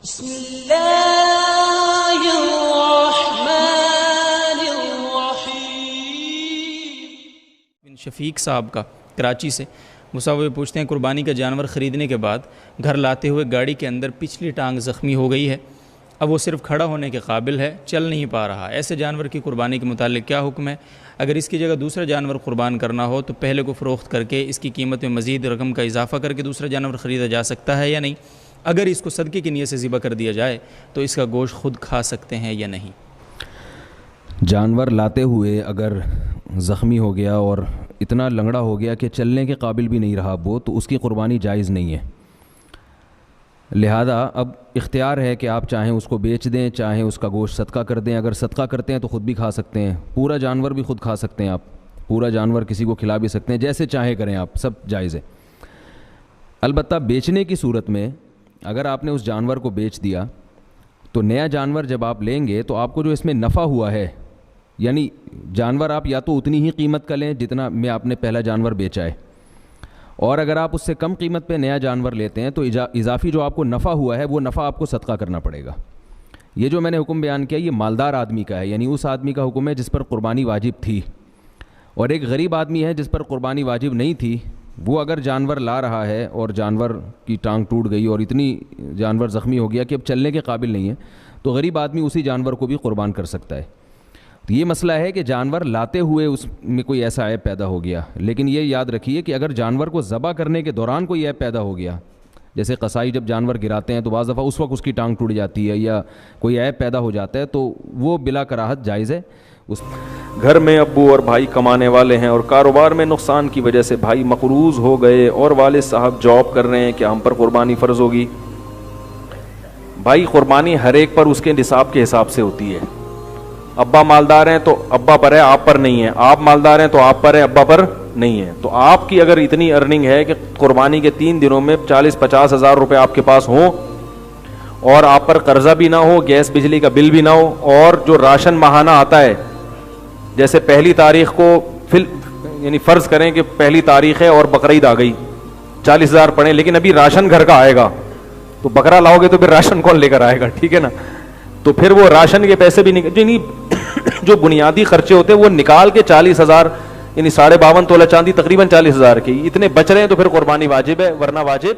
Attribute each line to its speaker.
Speaker 1: بسم اللہ الرحمن الرحیم۔
Speaker 2: شفیق صاحب کا کراچی سے مصور پوچھتے ہیں قربانی کا جانور خریدنے کے بعد گھر لاتے ہوئے گاڑی کے اندر پچھلی ٹانگ زخمی ہو گئی ہے، اب وہ صرف کھڑا ہونے کے قابل ہے، چل نہیں پا رہا، ایسے جانور کی قربانی کے متعلق کیا حکم ہے؟ اگر اس کی جگہ دوسرا جانور قربان کرنا ہو تو پہلے کو فروخت کر کے اس کی قیمت میں مزید رقم کا اضافہ کر کے دوسرا جانور خریدا جا سکتا ہے یا نہیں؟ اگر اس کو صدقے کی نیت سے ذبح کر دیا جائے تو اس کا گوشت خود کھا سکتے ہیں یا نہیں؟
Speaker 3: جانور لاتے ہوئے اگر زخمی ہو گیا اور اتنا لنگڑا ہو گیا کہ چلنے کے قابل بھی نہیں رہا وہ، تو اس کی قربانی جائز نہیں ہے۔ لہذا اب اختیار ہے کہ آپ چاہیں اس کو بیچ دیں، چاہیں اس کا گوشت صدقہ کر دیں۔ اگر صدقہ کرتے ہیں تو خود بھی کھا سکتے ہیں، پورا جانور بھی خود کھا سکتے ہیں، آپ پورا جانور کسی کو کھلا بھی سکتے ہیں، جیسے چاہیں کریں آپ، سب جائز ہے۔ البتہ بیچنے کی صورت میں اگر آپ نے اس جانور کو بیچ دیا تو نیا جانور جب آپ لیں گے تو آپ کو جو اس میں نفع ہوا ہے، یعنی جانور آپ یا تو اتنی ہی قیمت کا لیں جتنا میں آپ نے پہلا جانور بیچا ہے، اور اگر آپ اس سے کم قیمت پہ نیا جانور لیتے ہیں تو اضافی جو آپ کو نفع ہوا ہے وہ نفع آپ کو صدقہ کرنا پڑے گا۔ یہ جو میں نے حکم بیان کیا یہ مالدار آدمی کا ہے، یعنی اس آدمی کا حکم ہے جس پر قربانی واجب تھی، اور ایک غریب آدمی ہے جس پر قربانی واجب نہیں تھی، وہ اگر جانور لا رہا ہے اور جانور کی ٹانگ ٹوٹ گئی اور اتنی جانور زخمی ہو گیا کہ اب چلنے کے قابل نہیں ہے، تو غریب آدمی اسی جانور کو بھی قربان کر سکتا ہے۔ تو یہ مسئلہ ہے کہ جانور لاتے ہوئے اس میں کوئی ایسا عیب پیدا ہو گیا، لیکن یہ یاد رکھیے کہ اگر جانور کو ذبح کرنے کے دوران کوئی عیب پیدا ہو گیا، جیسے قصائی جب جانور گراتے ہیں تو بعض دفعہ اس وقت اس کی ٹانگ ٹوٹ جاتی ہے یا کوئی عیب پیدا ہو جاتا ہے، تو وہ بلا کراہت جائز ہے۔
Speaker 4: گھر میں ابو اور بھائی کمانے والے ہیں اور کاروبار میں نقصان کی وجہ سے بھائی مقروض ہو گئے اور والد صاحب جاب کر رہے ہیں، کیا ہم پر قربانی فرض ہوگی؟ بھائی قربانی ہر ایک پر اس کے نصاب کے حساب سے ہوتی ہے۔ ابا مالدار ہیں تو ابا پر ہے، آپ پر نہیں ہے، آپ مالدار ہیں تو آپ پر ہے، ابا پر نہیں ہے۔ تو آپ کی اگر اتنی ارننگ ہے کہ قربانی کے 3 دنوں میں 40-50 ہزار روپے آپ کے پاس ہوں اور آپ پر قرضہ بھی نہ ہو، گیس بجلی کا بل بھی نہ ہو، اور جو راشن ماہانہ آتا ہے، جیسے پہلی تاریخ کو یعنی فرض کریں کہ پہلی تاریخ ہے اور بقرعید آ گئی، 40 ہزار پڑے، لیکن ابھی راشن گھر کا آئے گا، تو بکرا لاؤ گے تو پھر راشن کون لے کر آئے گا؟ ٹھیک ہے نا؟ تو پھر وہ راشن کے پیسے بھی جو بنیادی خرچے ہوتے ہیں وہ نکال کے 40 ہزار یعنی 52.5 تولہ چاندی تقریباً 40 ہزار کی اتنے بچ رہے ہیں، تو پھر قربانی واجب ہے، ورنہ واجب